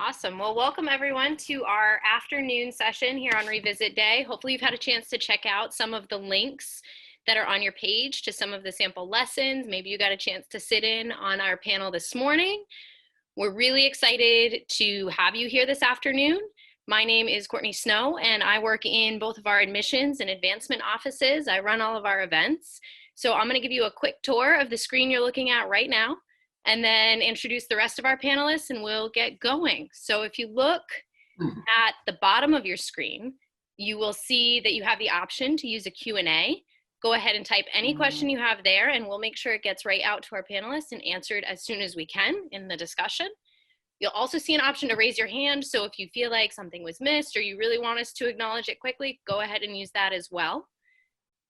Awesome. Well, welcome everyone to our afternoon session here on Revisit Day. Hopefully you've had a chance to check out some of the links that are on your page to some of the sample lessons. Maybe you got a chance to sit in on our panel this morning. We're really excited to have you here this afternoon. My name is Courtney Snow, and I work in both of our admissions and advancement offices. I run all of our events. So I'm going to give you a quick tour of the screen you're looking at right now, and then introduce the rest of our panelists, and we'll get going. So if you look at the bottom of your screen, you will see that you have the option to use a Q&A. Go ahead and type any question you have there, and we'll make sure it gets right out to our panelists and answered as soon as we can in the discussion. You'll also see an option to raise your hand, so if you feel like something was missed or you really want us to acknowledge it quickly, go ahead and use that as well.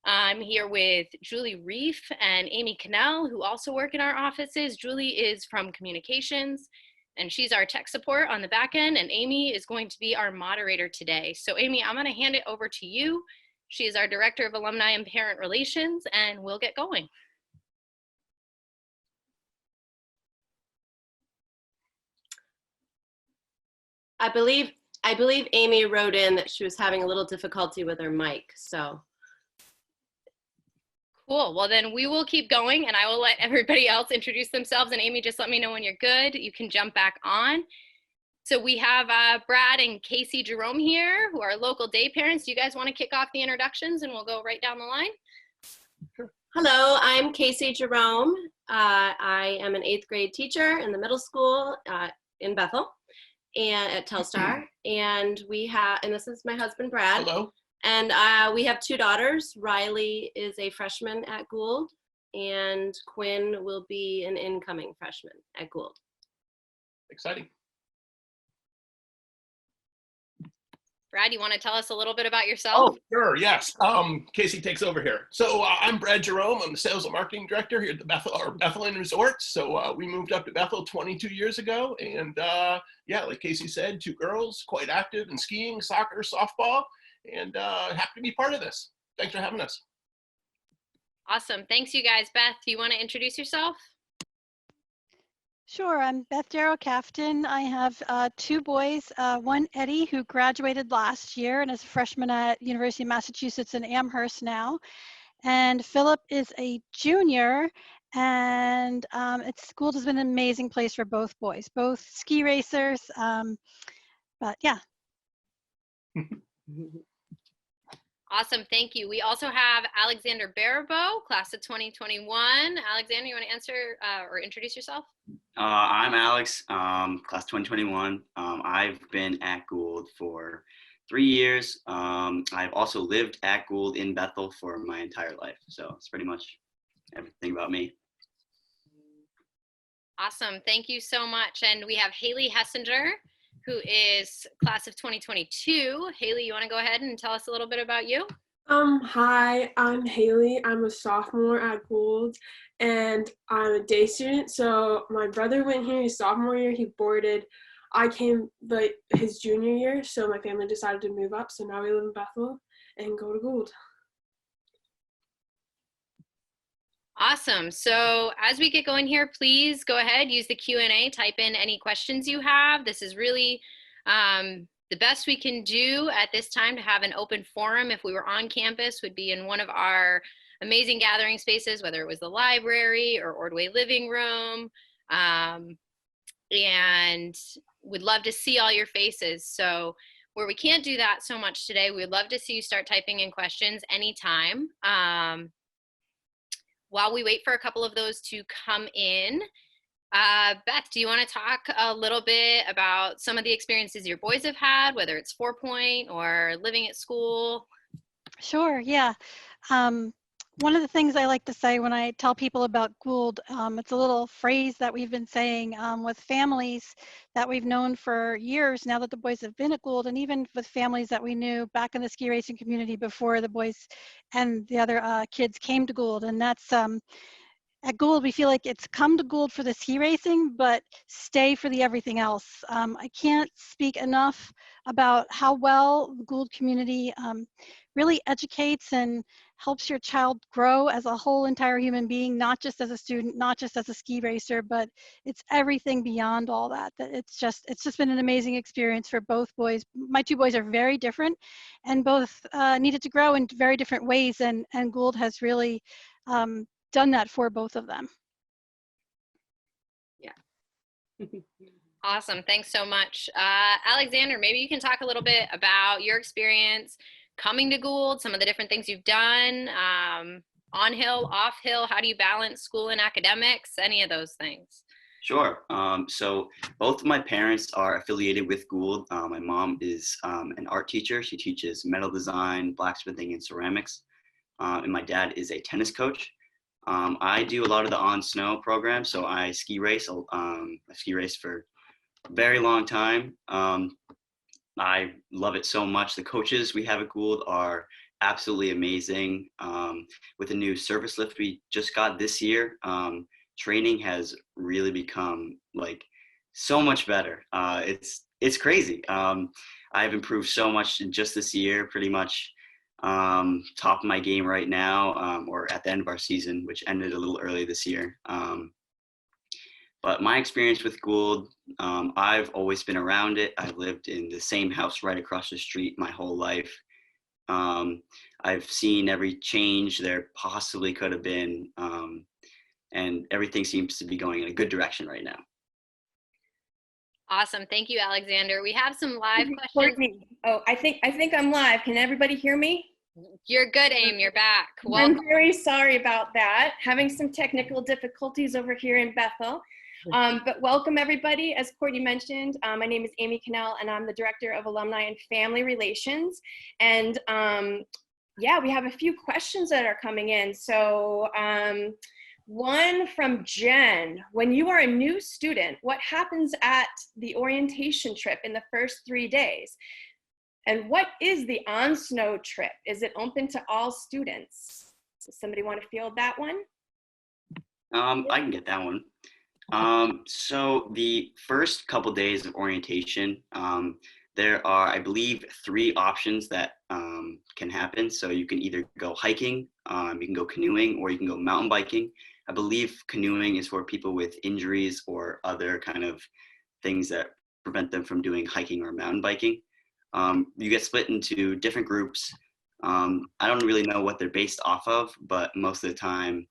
I'm here with Julie Reef and Amy Cannell, who also work in our offices. Julie is from communications, and she's our tech support on the back end, and Amy is going to be our moderator today. So Amy, I'm going to hand it over to you. She is our Director of Alumni and Parent Relations, and we'll get going. I believe Amy wrote in that she was having a little difficulty with her mic, so. Cool. Well, then we will keep going, and I will let everybody else introduce themselves. And Amy, just let me know when you're good. You can jump back on. So we have Brad and Casey Jerome here, who are local day parents. Do you guys want to kick off the introductions, and we'll go right down the line? Sure. Hello, I'm Casey Jerome. I am an 8th grade teacher in the middle school in Bethel and at Telstar. And this is my husband, Brad. Hello. And we have 2 daughters. Riley is a freshman at Gould, and Quinn will be an incoming freshman at Gould. Exciting. Brad, you want to tell us a little bit about yourself? Oh, sure, yes. Casey takes over here. So I'm Brad Jerome. I'm the Sales and Marketing Director here at the Bethel Inn Resort. So we moved up to Bethel 22 years ago. And yeah, like Casey said, 2 girls, quite active in skiing, soccer, softball, and happy to be part of this. Thanks for having us. Awesome. Thanks, you guys. Beth, do you want to introduce yourself? Sure, I'm Beth Darrow Cafton. I have 2 boys, one Eddie, who graduated last year and is a freshman at University of Massachusetts in Amherst now. And Philip is a junior, and Gould has been an amazing place for both boys, both ski racers, but yeah. Awesome, thank you. We also have Alexander Baribeau, class of 2021. Alexander, you want to answer or introduce yourself? I'm Alex, class 2021. I've been at Gould for 3 years. I've also lived at Gould in Bethel for my entire life. So it's pretty much everything about me. Awesome, thank you so much. And we have Haley Hessinger, who is class of 2022. Haley, you want to go ahead and tell us a little bit about you? Hi, I'm Haley. I'm a sophomore at Gould, and I'm a day student. So my brother went here his sophomore year. He boarded. I came his junior year, so my family decided to move up. So now we live in Bethel and go to Gould. Awesome. So as we get going here, please go ahead, use the Q&A, type in any questions you have. This is really the best we can do at this time to have an open forum. If we were on campus, would be in one of our amazing gathering spaces, whether it was the library or Ordway living room, and would love to see all your faces. So where we can't do that so much today, we'd love to see you start typing in questions anytime. While we wait for a couple of those to come in, Beth, do you want to talk a little bit about some of the experiences your boys have had, whether it's 4-point or living at school? Sure, yeah. One of the things I like to say when I tell people about Gould, it's a little phrase that we've been saying with families that we've known for years now that the boys have been at Gould, and even with families that we knew back in the ski racing community before the boys and the other kids came to Gould. And that's at Gould, we feel like it's come to Gould for the ski racing, but stay for the everything else. I can't speak enough about how well the Gould community really educates and helps your child grow as a whole entire human being, not just as a student, not just as a ski racer, but it's everything beyond all that. That it's just been an amazing experience for both boys. My two boys are very different, and both needed to grow in very different ways, and Gould has really done that for both of them. Yeah. Awesome. Thanks so much. Alexander, maybe you can talk a little bit about your experience coming to Gould, some of the different things you've done, on hill, off hill. How do you balance school and academics? Any of those things? Sure. So both of my parents are affiliated with Gould. My mom is an art teacher. She teaches metal design, blacksmithing, and ceramics. And my dad is a tennis coach. I do a lot of the on snow program. So I ski race. I ski race for a very long time. I love it so much. The coaches we have at Gould are absolutely amazing. With the new service lift we just got this year, training has really become like so much better. It's crazy. I've improved so much in just this year, pretty much top of my game right now, or at the end of our season, which ended a little early this year. But my experience with Gould, I've always been around it. I've lived in the same house right across the street my whole life. I've seen every change there possibly could have been, and everything seems to be going in a good direction right now. Awesome. Thank you, Alexander. We have some live questions. Courtney. Oh, I think I'm live. Can everybody hear me? You're good, Aim. You're back. I'm Welcome. very sorry about that. Having some technical difficulties over here in Bethel. But welcome everybody. As Courtney mentioned, my name is Amy Cannell and I'm the Director of Alumni and Family Relations. And yeah, we have a few questions that are coming in. So one from Jen: when you are a new student, what happens at the orientation trip in the first 3 days? And what is the on snow trip? Is it open to all students? Does somebody want to field that one? I can get that one. So the first couple days of orientation, there are, I believe, 3 options that can happen. So you can either go hiking, you can go canoeing, or you can go mountain biking. I believe canoeing is for people with injuries or other kind of things that prevent them from doing hiking or mountain biking. You get split into different groups. I don't really know what they're based off of, but most of the time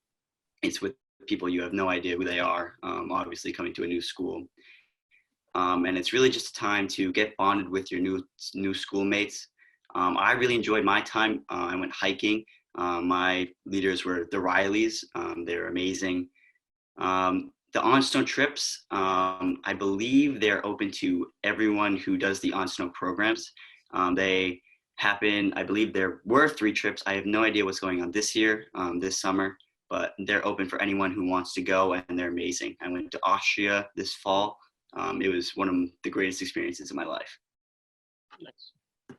it's with people you have no idea who they are, obviously coming to a new school. And it's really just a time to get bonded with your new schoolmates. I really enjoyed my time. I went hiking. My leaders were the Rileys. They were amazing. The on-snow trips, I believe they're open to everyone who does the on-snow programs. They happen, I believe there were 3 trips. I have no idea what's going on this year, this summer, but they're open for anyone who wants to go, and they're amazing. I went to Austria this fall. It was one of the greatest experiences of my life.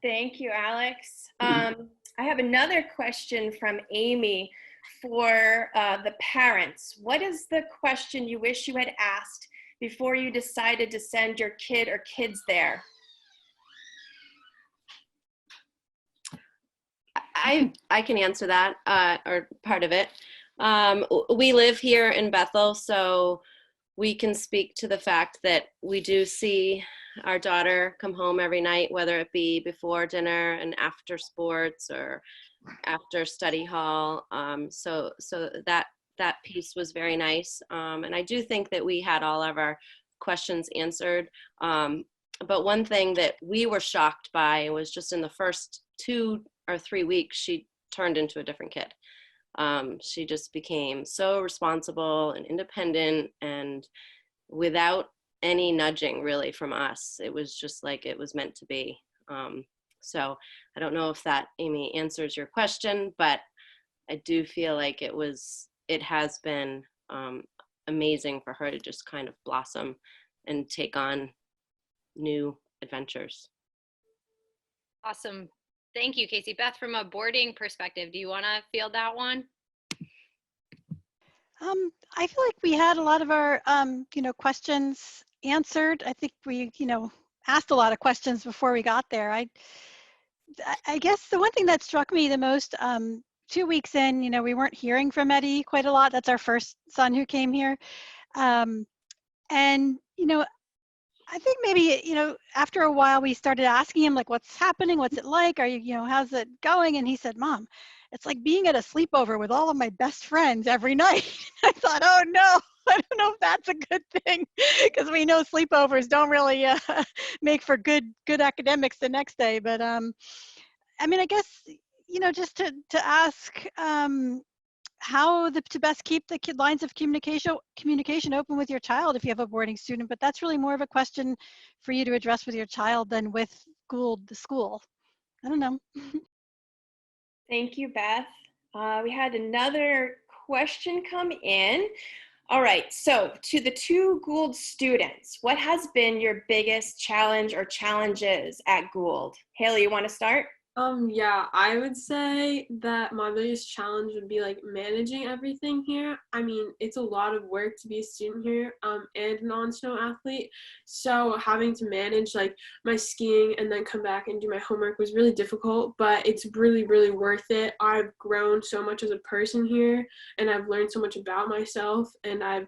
Thank you, Alex. I have another question from Amy for the parents. What is the question you wish you had asked before you decided to send your kid or kids there? I can answer that, or part of it. We live here in Bethel, so we can speak to the fact that we do see our daughter come home every night, whether it be before dinner and after sports or after study hall. So that piece was very nice. And I do think that we had all of our questions answered. But one thing that we were shocked by was just in the first 2 or 3 weeks, she turned into a different kid. She just became so responsible and independent, and without any nudging really from us. It was just like it was meant to be. So I don't know if that, Amy, answers your question, but I do feel like it has been amazing for her to just kind of blossom and take on new adventures. Awesome. Thank you, Casey. Beth, from a boarding perspective, do you want to field that one? I feel like we had a lot of our, questions answered. I think we, asked a lot of questions before we got there. I guess the one thing that struck me the most, 2 weeks in, we weren't hearing from Eddie quite a lot. That's our first son who came here. And, I think maybe, after a while we started asking him, like, what's happening? What's it like? Are you, how's it going? And he said, Mom, it's like being at a sleepover with all of my best friends every night. I thought, oh no, I don't know if that's a good thing, because we know sleepovers don't really make for good academics the next day. But I guess, just to ask, how to best keep the lines of communication open with your child if you have a boarding student, but that's really more of a question for you to address with your child than with Gould, the school. I don't know. Thank you, Beth. We had another question come in. All right, so to the two Gould students, what has been your biggest challenge or challenges at Gould? Haley, you want to start? Yeah, I would say that my biggest challenge would be like managing everything here. I mean, it's a lot of work to be a student here, and a non-snow athlete. So having to manage like my skiing and then come back and do my homework was really difficult, but it's really, really worth it. I've grown so much as a person here, and I've learned so much about myself, and I've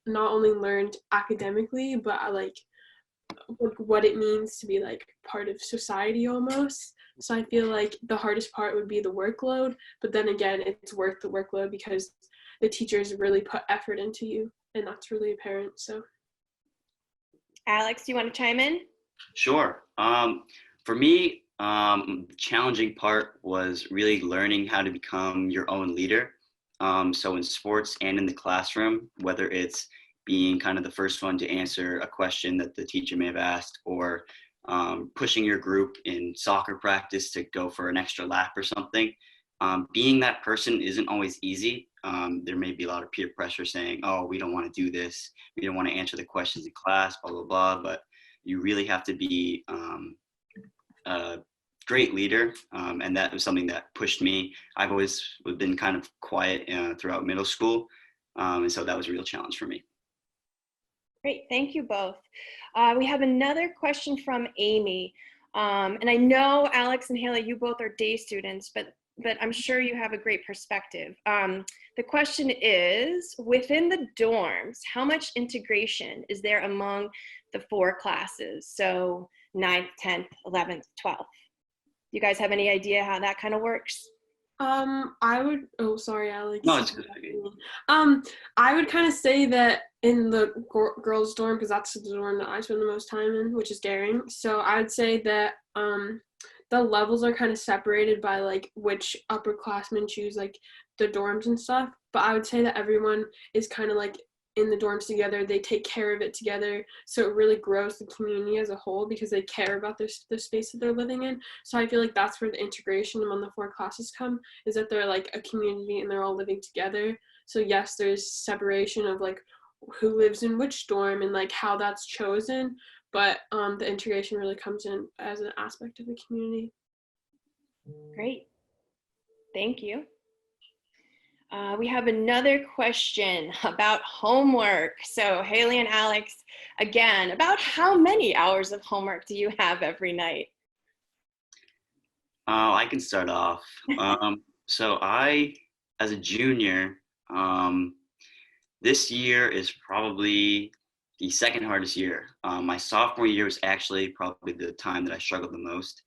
not only learned academically, but I like what it means to be like part of society almost. So I feel like the hardest part would be the workload, but then again, it's worth the workload because the teachers really put effort into you, and that's really apparent. So Alex, do you want to chime in? Sure. For me, the challenging part was really learning how to become your own leader. So in sports and in the classroom, whether it's being kind of the first one to answer a question that the teacher may have asked, or pushing your group in soccer practice to go for an extra lap or something. Being that person isn't always easy. There may be a lot of peer pressure saying, oh, we don't want to do this. We don't want to answer the questions in class, blah, blah, blah. But you really have to be a great leader. And that was something that pushed me. I've always been kind of quiet throughout middle school. And so that was a real challenge for me. Great, thank you both. We have another question from Amy. And I know Alex and Haley, you both are day students, but I'm sure you have a great perspective. The question is, within the dorms, how much integration is there among the 4 classes? So 9th, 10th, 11th, 12th. You guys have any idea how that kind of works? I would, oh, sorry, Alex. No, it's good. I would kind of say that in the girls' dorm, because that's the dorm that I spend the most time in, which is Daring. So I'd say that the levels are kind of separated by like which upperclassmen choose like the dorms and stuff. But I would say that everyone is kind of like in the dorms together. They take care of it together, so it really grows the community as a whole because they care about the space that they're living in. So I feel like that's where the integration among the 4 classes come, is that they're like a community and they're all living together. So yes, there's separation of like who lives in which dorm and like how that's chosen, but the integration really comes in as an aspect of the community. Great, thank you. We have another question about homework. So Haley and Alex, again, about how many hours of homework do you have every night? I can start off. So I, as a junior, this year is probably the second hardest year. My sophomore year was actually probably the time that I struggled the most.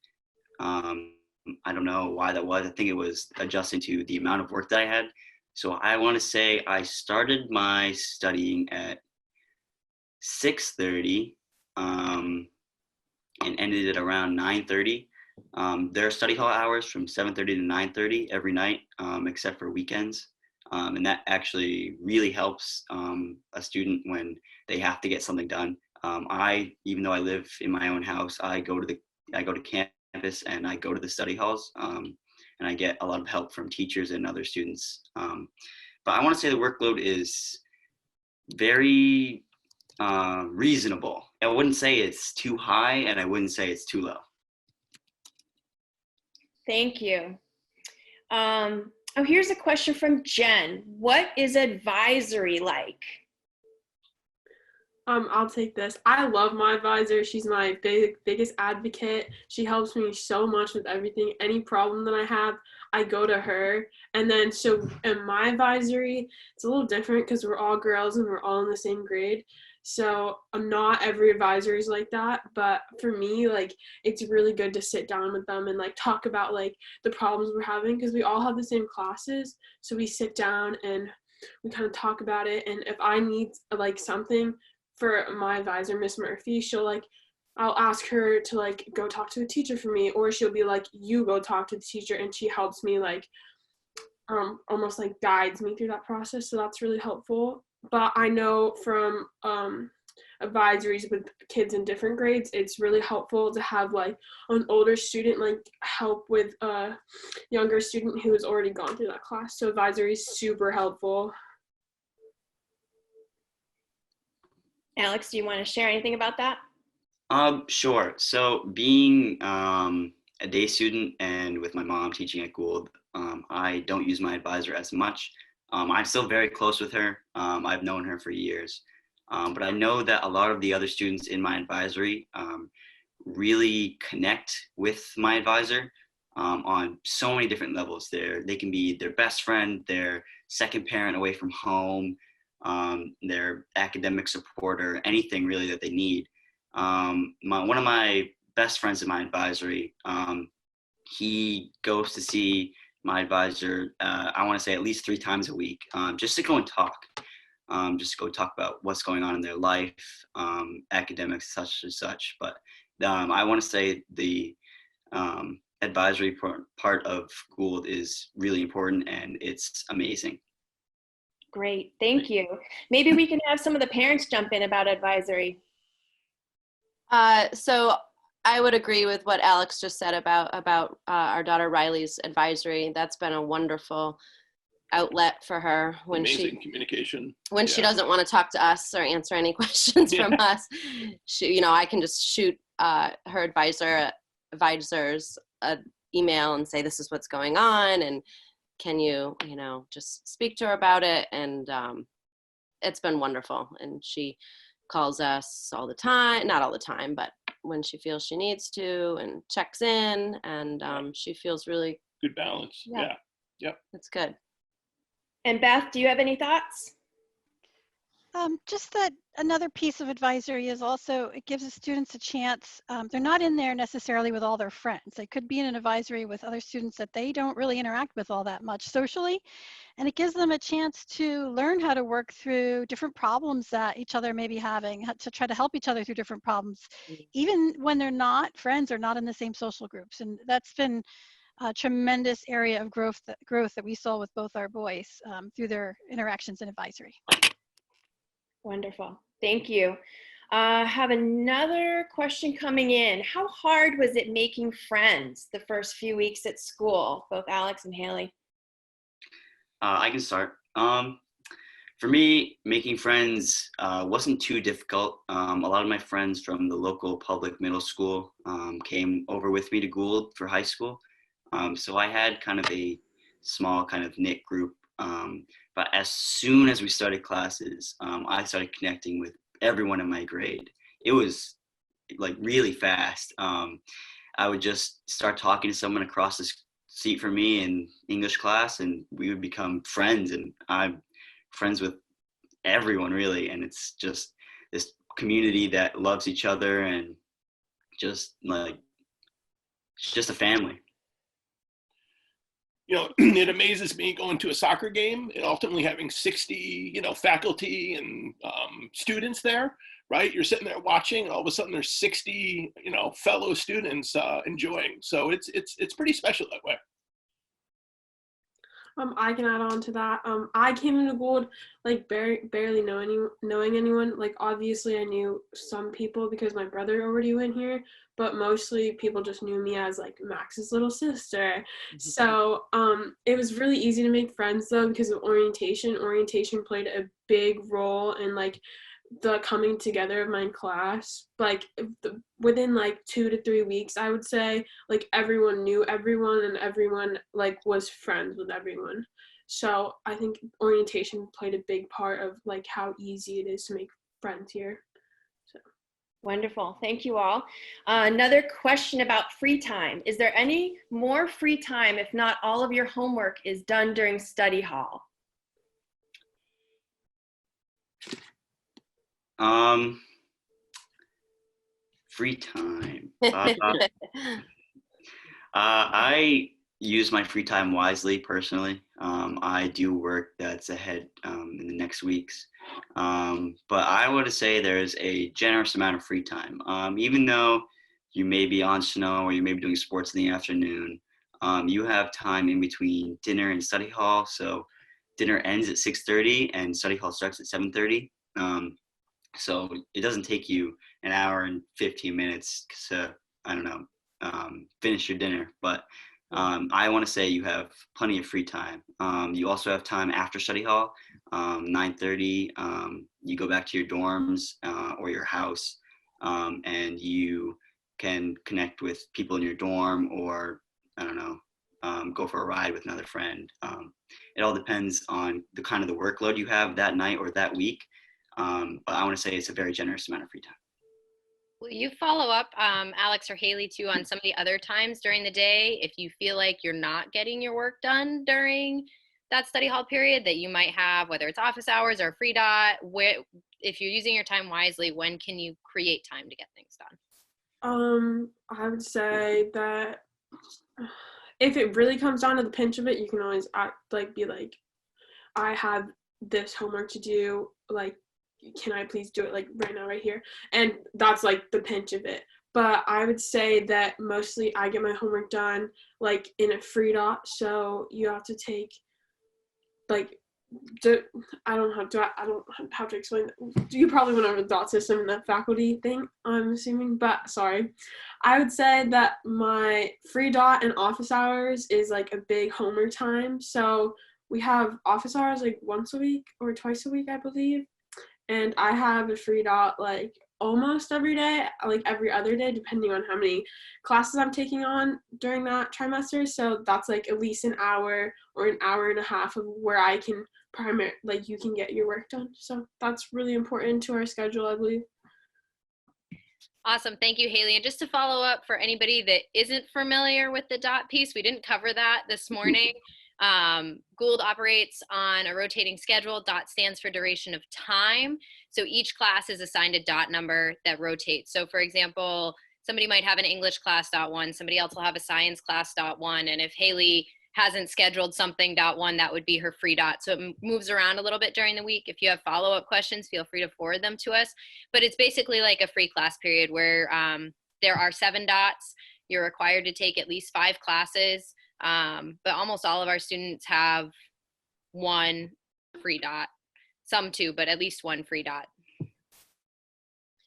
I don't know why that was. I think it was adjusting to the amount of work that I had. So I want to say I started my studying at 6:30 and ended at around 9:30. There are study hall hours from 7:30 to 9:30 every night, except for weekends. And that actually really helps a student when they have to get something done. Even though I live in my own house, I go to campus and I go to the study halls. And I get a lot of help from teachers and other students. But I want to say the workload is very reasonable. I wouldn't say it's too high, and I wouldn't say it's too low. Thank you. Oh, here's a question from Jen. What is advisory like? I'll take this. I love my advisor. She's my biggest advocate. She helps me so much with everything. Any problem that I have, I go to her. And then so in my advisory, it's a little different because we're all girls and we're all in the same grade. So not every advisory is like that, but for me, like, it's really good to sit down with them and like talk about like the problems we're having, because we all have the same classes. So we sit down and we kind of talk about it. And if I need like something for my advisor, Miss Murphy, I'll ask her to like go talk to a teacher for me, or she'll be like, you go talk to the teacher, and she helps me like almost like guides me through that process. So that's really helpful. But I know from advisories with kids in different grades, it's really helpful to have like an older student like help with a younger student who has already gone through that class. So advisory is super helpful. Alex, do you want to share anything about that? Sure. So being a day student and with my mom teaching at Gould, I don't use my advisor as much. I'm still very close with her. I've known her for years. But I know that a lot of the other students in my advisory really connect with my advisor on so many different levels. They can be their best friend, their second parent away from home, their academic supporter, anything really that they need. One of my best friends in my advisory, he goes to see my advisor, I want to say at least 3 times a week, just to go and talk. Just to go talk about what's going on in their life, academics, such and such. But I want to say the advisory part of Gould is really important, and it's amazing. Great, thank you. Maybe we can have some of the parents jump in about advisory. So I would agree with what Alex just said about our daughter Riley's advisory. That's been a wonderful outlet for her when Amazing communication. She doesn't want to talk to us or answer any questions from us. I can just shoot her advisors an email and say, this is what's going on, and can you just speak to her about it? And it's been wonderful. And she calls us all the time, not all the time, but when she feels she needs to, and checks in, and she feels really good balance. Yeah. Yep. That's good. And Beth, do you have any thoughts? Just that another piece of advisory is also, it gives the students a chance. They're not in there necessarily with all their friends. They could be in an advisory with other students that they don't really interact with all that much socially. And it gives them a chance to learn how to work through different problems that each other may be having, to try to help each other through different problems, even when they're not friends or not in the same social groups. And that's been a tremendous area of growth that we saw with both our boys through their interactions in advisory. Wonderful, thank you. Have another question coming in. How hard was it making friends the first few weeks at school, both Alex and Haley? I can start. For me, making friends wasn't too difficult. A lot of my friends from the local public middle school came over with me to Gould for high school. So I had kind of a small kind of knit group. But as soon as we started classes, I started connecting with everyone in my grade. It was like really fast. I would just start talking to someone across the seat from me in English class, and we would become friends. And I'm friends with everyone really. And it's just this community that loves each other, and just like, it's just a family. It amazes me going to a soccer game and ultimately having 60, faculty and students there, right? You're sitting there watching, and all of a sudden there's 60, fellow students enjoying. So it's pretty special that way. I can add on to that. I came into Gould like barely knowing anyone. Like obviously I knew some people because my brother already went here, but mostly people just knew me as like Max's little sister. So it was really easy to make friends though because of orientation. Orientation played a big role in like the coming together of my class. Like within like 2 to 3 weeks, I would say, like everyone knew everyone, and everyone like was friends with everyone. So I think orientation played a big part of like how easy it is to make friends here. So Wonderful. Thank you all. Another question about free time. Is there any more free time if not all of your homework is done during study hall? Free time. I use my free time wisely personally. I do work that's ahead in the next weeks. But I would say there's a generous amount of free time. Even though you may be on snow or you may be doing sports in the afternoon, you have time in between dinner and study hall. So dinner ends at 6:30 and study hall starts at 7:30. So it doesn't take you an hour and 15 minutes to, I don't know, finish your dinner. But I want to say you have plenty of free time. You also have time after study hall, 9:30. You go back to your dorms or your house, and you can connect with people in your dorm, or I don't know, go for a ride with another friend. It all depends on the kind of the workload you have that night or that week. But I want to say it's a very generous amount of free time. Will you follow up, Alex or Haley, too, on some of the other times during the day if you feel like you're not getting your work done during that study hall period that you might have, whether it's office hours or free dot? If you're using your time wisely, when can you create time to get things done? I would say that if it really comes down to the pinch of it, you can always be like, I have this homework to do, like, can I please do it like right now, right here? And that's like the pinch of it. But I would say that mostly I get my homework done like in a free dot. So you have to take like I don't have to explain that. You probably went over the dot system and the faculty thing, I'm assuming, but sorry. I would say that my free dot and office hours is like a big homework time. So we have office hours like once a week or twice a week, I believe. And I have a free dot like almost every day, like every other day, depending on how many classes I'm taking on during that trimester. So that's like at least an hour or an hour and a half of where I can you can get your work done. So that's really important to our schedule, I believe. Awesome. Thank you, Haley. And just to follow up for anybody that isn't familiar with the dot piece, we didn't cover that this morning. Gould operates on a rotating schedule. Dot stands for duration of time. So each class is assigned a dot number that rotates. So for example, somebody might have an English class .1, somebody else will have a science class .1. And if Haley hasn't scheduled something .1, that would be her free dot. So it moves around a little bit during the week. If you have follow-up questions, feel free to forward them to us. But it's basically like a free class period where there are 7 dots. You're required to take at least 5 classes. But almost all of our students have 1 free dot, some 2, but at least 1 free dot.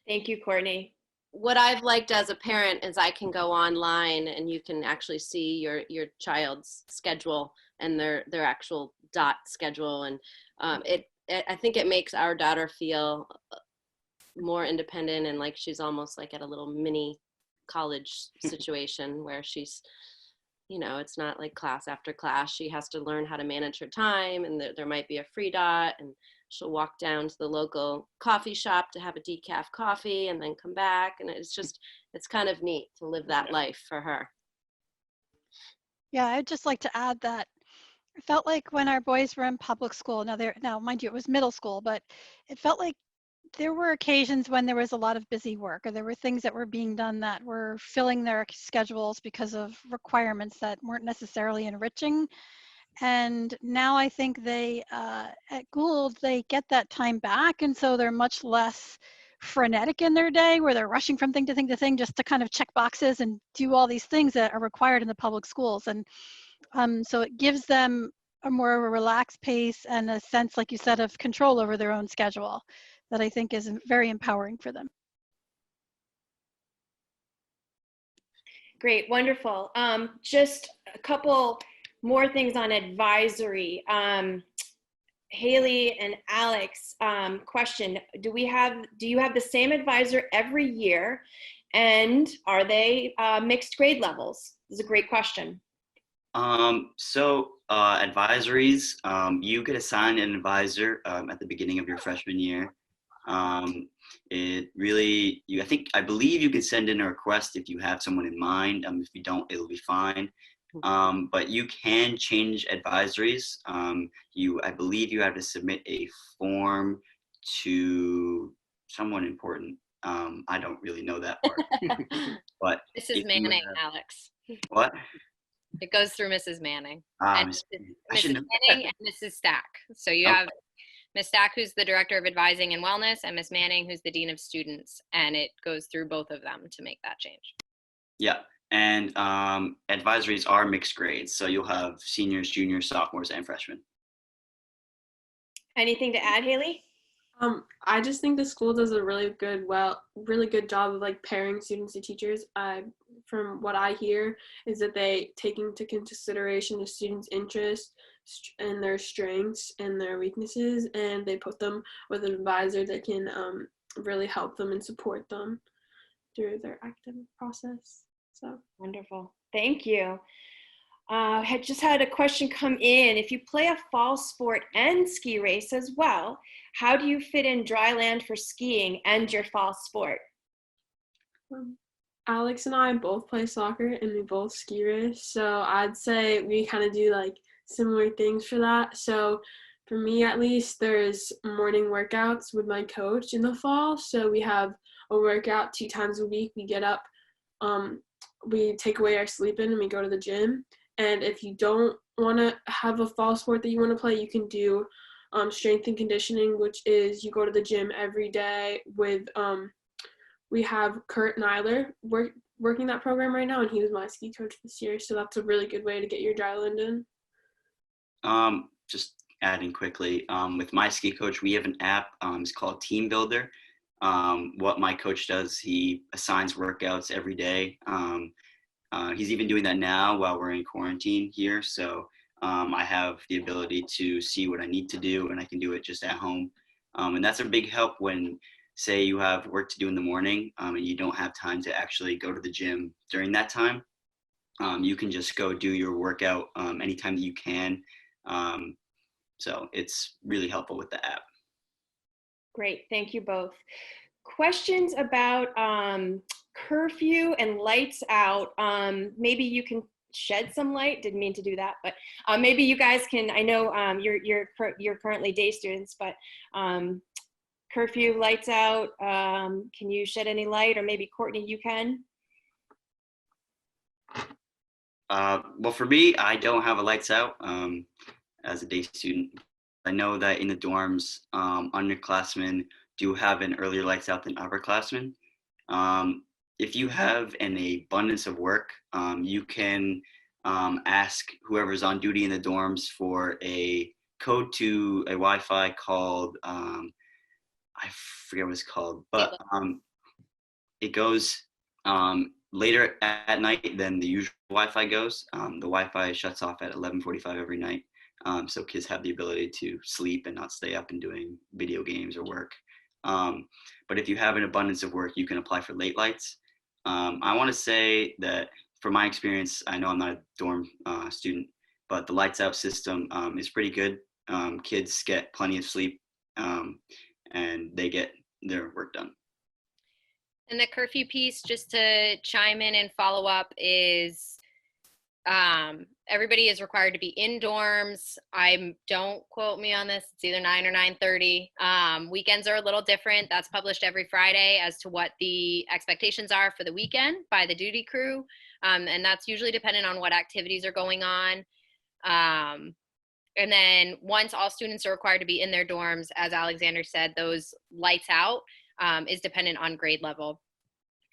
Thank you, Courtney. What I've liked as a parent is I can go online and you can actually see your child's schedule and their actual dot schedule. And I think it makes our daughter feel more independent and like she's almost like at a little mini college situation where she's, it's not like class after class. She has to learn how to manage her time, and there might be a free dot, and she'll walk down to the local coffee shop to have a decaf coffee and then come back. And it's kind of neat to live that life for her. Yeah, I'd just like to add that it felt like when our boys were in public school, now mind you, it was middle school, but it felt like there were occasions when there was a lot of busy work, or there were things that were being done that were filling their schedules because of requirements that weren't necessarily enriching. And now I think they, at Gould, they get that time back. And so they're much less frenetic in their day where they're rushing from thing to thing to thing just to kind of check boxes and do all these things that are required in the public schools. And so it gives them a more of a relaxed pace and a sense, like you said, of control over their own schedule that I think is very empowering for them. Great, wonderful. Just a couple more things on advisory. Haley and Alex, question: Do you have the same advisor every year, and are they mixed grade levels? This is a great question. Advisories, you get assigned an advisor at the beginning of your freshman year. It really, I believe you can send in a request if you have someone in mind. If you don't, it'll be fine. But you can change advisories. I believe you have to submit a form to someone important. I don't really know that part. But Mrs. Manning, Alex. What? It goes through Mrs. Manning. I Mrs. should know. Manning and Mrs. Stack. So you have Ms. Stack, who's the Director of Advising and Wellness, and Ms. Manning, who's the Dean of Students. And it goes through both of them to make that change. Yeah. And advisories are mixed grades. So you'll have seniors, juniors, sophomores, and freshmen. Anything to add, Haley? I just think the school does a really good job of like pairing students to teachers. From what I hear is that they take into consideration the students' interests and their strengths and their weaknesses, and they put them with an advisor that can really help them and support them through their academic process. So wonderful. Thank you. I had just had a question come in. If you play a fall sport and ski race as well, how do you fit in dry land for skiing and your fall sport? Alex and I both play soccer and we both ski race. So I'd say we kind of do like similar things for that. So for me, at least, there's morning workouts with my coach in the fall. So we have a workout 2 times a week. We get up, we take away our sleep-in and we go to the gym. And if you don't want to have a fall sport that you want to play, you can do strength and conditioning, which is you go to the gym every day with, we have Kurt Nyler working that program right now, and he was my ski coach this year. So that's a really good way to get your dry land in. Just adding quickly, with my ski coach, we have an app. It's called Team Builder. What my coach does, he assigns workouts every day. He's even doing that now while we're in quarantine here. So I have the ability to see what I need to do, and I can do it just at home. And that's a big help when, say, you have work to do in the morning and you don't have time to actually go to the gym during that time. You can just go do your workout anytime that you can. So it's really helpful with the app. Great, thank you both. Questions about curfew and lights out. Maybe you can shed some light. Didn't mean to do that, but maybe you guys can. I know you're currently day students, but curfew, lights out. Can you shed any light, or maybe Courtney, you can? Well, for me, I don't have a lights out as a day student. I know that in the dorms, underclassmen do have an earlier lights out than upperclassmen. If you have an abundance of work, you can ask whoever's on duty in the dorms for a code to a Wi-Fi called, I forget what it's called, but it goes later at night than the usual Wi-Fi goes. The Wi-Fi shuts off at 11:45 every night. So kids have the ability to sleep and not stay up and doing video games or work. But if you have an abundance of work, you can apply for late lights. I want to say that from my experience, I know I'm not a dorm student, but the lights out system is pretty good. Kids get plenty of sleep and they get their work done. And the curfew piece, just to chime in and follow up, is everybody is required to be in dorms. Don't quote me on this. It's either 9 or 9:30. Weekends are a little different. That's published every Friday as to what the expectations are for the weekend by the duty crew. And that's usually dependent on what activities are going on. And then once all students are required to be in their dorms, as Alexander said, those lights out is dependent on grade level.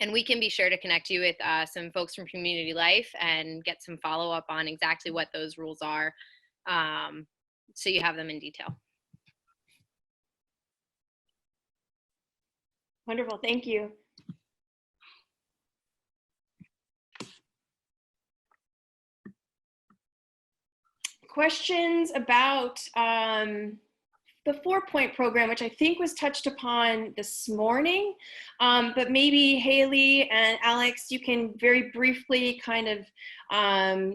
And we can be sure to connect you with some folks from Community Life and get some follow-up on exactly what those rules are, so you have them in detail. Wonderful, thank you. Questions about the 4-point program, which I think was touched upon this morning, but maybe Haley and Alex, you can very briefly kind of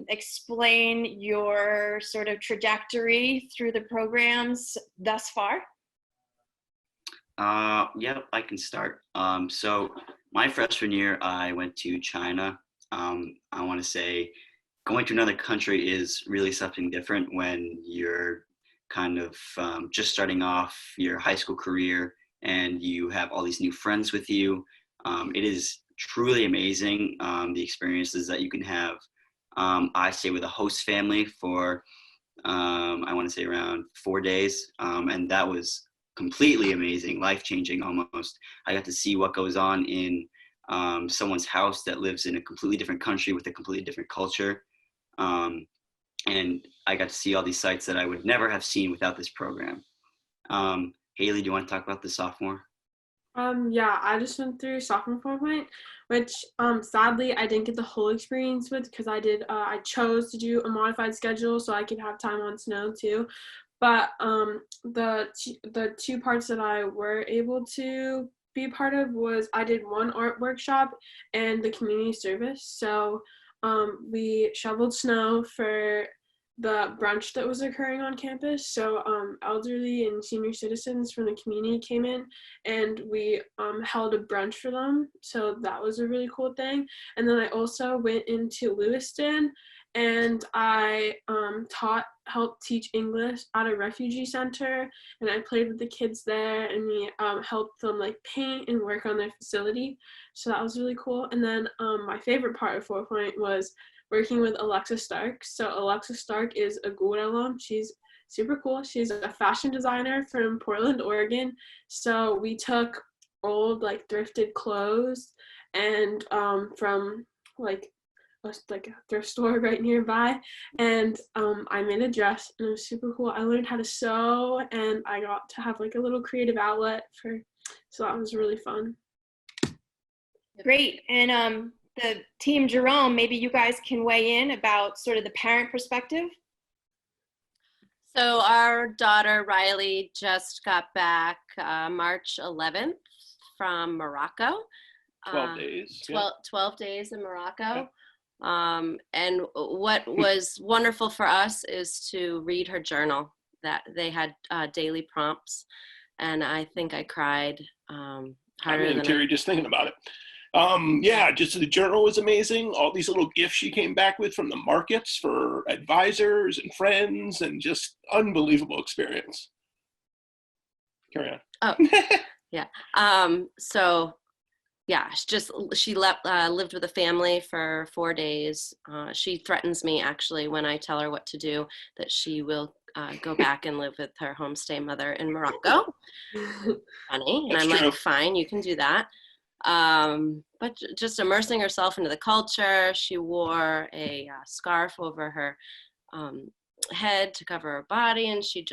explain your sort of trajectory through the programs thus far. Yep, I can start. So my freshman year, I went to China. I want to say going to another country is really something different when you're kind of just starting off your high school career and you have all these new friends with you. It is truly amazing, the experiences that you can have. I stayed with a host family for, I want to say around 4 days, and that was completely amazing, life-changing almost. I got to see what goes on in someone's house that lives in a completely different country with a completely different culture. Um, and I got to see all these sites that I would never have seen without this program. Haley, do you want to talk about the sophomore? Yeah, I just went through sophomore point, which sadly I didn't get the whole experience with because I chose to do a modified schedule so I could have time on snow too. But the two parts that I were able to be a part of was I did one art workshop and the community service. So we shoveled snow for the brunch that was occurring on campus. So elderly and senior citizens from the community came in and we held a brunch for them. So that was a really cool thing. And then I also went into Lewiston and I helped teach English at a refugee center, and I played with the kids there, and we helped them like paint and work on their facility. So that was really cool. And then my favorite part of 4 Point was working with Alexa Stark. So Alexa Stark is a Gould alum. She's super cool. She's a fashion designer from Portland, Oregon. So we took old like thrifted clothes and from like a thrift store right nearby, and I made a dress and it was super cool. I learned how to sew and I got to have like a little creative outlet so that was really fun. Great. And the team Jerome, maybe you guys can weigh in about sort of the parent perspective. So our daughter Riley just got back March 11th from Morocco. 12 days. 12 days in Morocco. And what was wonderful for us is to read her journal. That they had daily prompts, and I think I cried harder than teary just thinking about it. Yeah, just the journal was amazing. All these little gifts she came back with from the markets for advisors and friends, and just unbelievable experience. Carry on. Oh, yeah. So yeah, she lived with a family for 4 days. She threatens me actually when I tell her what to do that she will go back and live with her homestay mother in Morocco. Funny, and That's I'm true. like, fine, you can do that. But just immersing herself into the culture. She wore a scarf over her head to cover her body, and she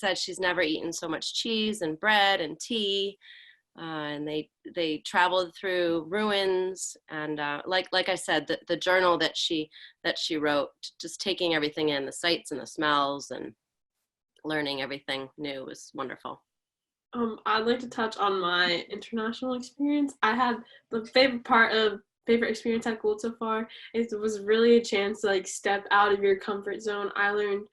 said she's never eaten so much cheese and bread and tea. And they traveled through ruins, and like I said, the journal that she wrote, just taking everything in, the sights and the smells and learning everything new was wonderful. I'd like to touch on my international experience. I had the favorite experience at Gould so far. It was really a chance to like step out of your comfort zone. I learned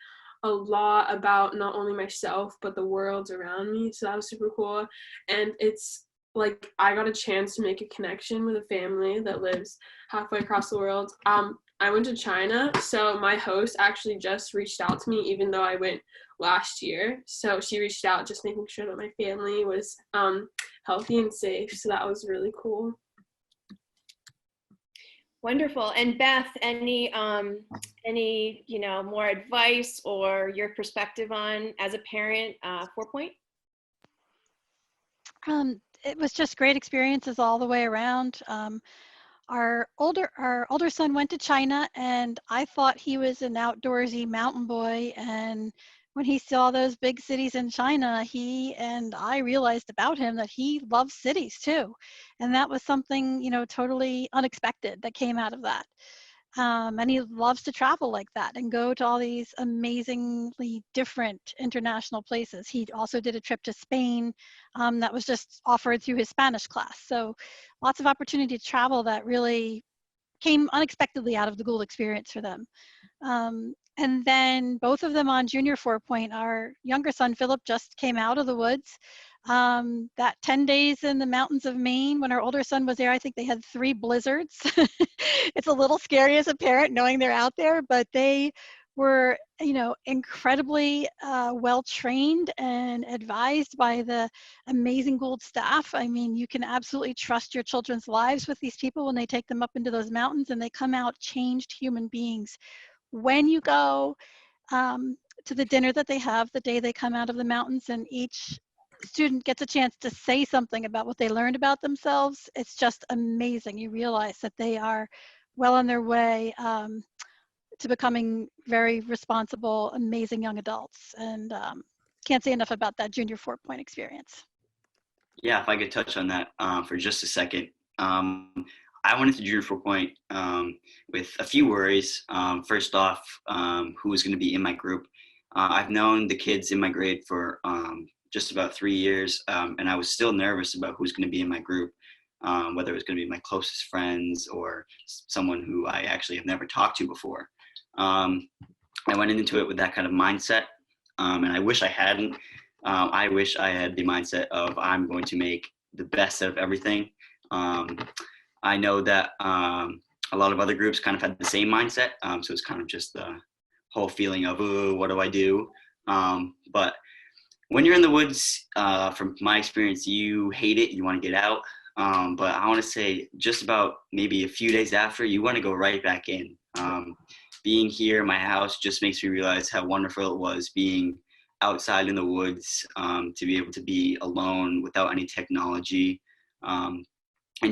a lot about not only myself but the world around me, so that was super cool. And it's like I got a chance to make a connection with a family that lives halfway across the world. I went to China, so my host actually just reached out to me even though I went last year. So she reached out just making sure that my family was healthy and safe, so that was really cool. Wonderful. And Beth, any more advice or your perspective on as a parent 4 Point? It was just great experiences all the way around. Our older son went to China, and I thought he was an outdoorsy mountain boy, and when he saw those big cities in China, he and I realized about him that he loves cities too. And that was something, totally unexpected that came out of that. And he loves to travel like that and go to all these amazingly different international places. He also did a trip to Spain that was just offered through his Spanish class. So lots of opportunity to travel that really came unexpectedly out of the Gould experience for them. And then both of them on junior 4 Point, our younger son, Philip, just came out of the woods. That 10 days in the mountains of Maine, when our older son was there, I think they had 3 blizzards. It's a little scary as a parent knowing they're out there, but they were, incredibly well trained and advised by the amazing Gould staff. I mean, you can absolutely trust your children's lives with these people when they take them up into those mountains, and they come out changed human beings. When you go to the dinner that they have the day they come out of the mountains, and each student gets a chance to say something about what they learned about themselves, it's just amazing. You realize that they are well on their way to becoming very responsible, amazing young adults. And can't say enough about that junior 4-point experience. Yeah, if I could touch on that for just a second. I went into junior 4-point with a few worries. First off, who was going to be in my group. I've known the kids in my grade for just about 3 years, and I was still nervous about who's going to be in my group, whether it was going to be my closest friends or someone who I actually have never talked to before. I went into it with that kind of mindset, and I wish I hadn't. I wish I had the mindset of I'm going to make the best out of everything. I know that a lot of other groups kind of had the same mindset, so it's kind of just the whole feeling of, oh, what do I do? But when you're in the woods, from my experience, you hate it, you want to get out. But I want to say just about maybe a few days after, you want to go right back in. Being here in my house just makes me realize how wonderful it was being outside in the woods, to be able to be alone without any technology, and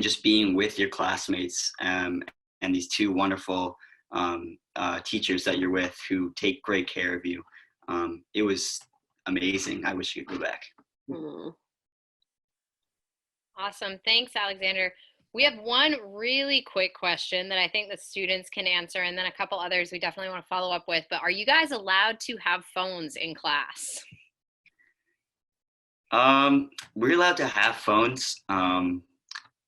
just being with your classmates and these 2 wonderful teachers that you're with who take great care of you. It was amazing. I wish you could go back. Awesome. Thanks, Alexander. We have one really quick question that I think the students can answer, and then a couple others we definitely want to follow up with. But are you guys allowed to have phones in class? We're allowed to have phones. You're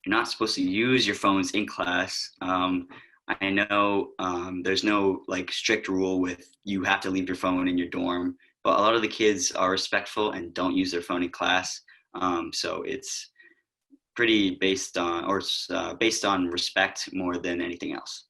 not supposed to use your phones in class. I know there's no like strict rule with you have to leave your phone in your dorm, but a lot of the kids are respectful and don't use their phone in class. So it's pretty based on respect more than anything else.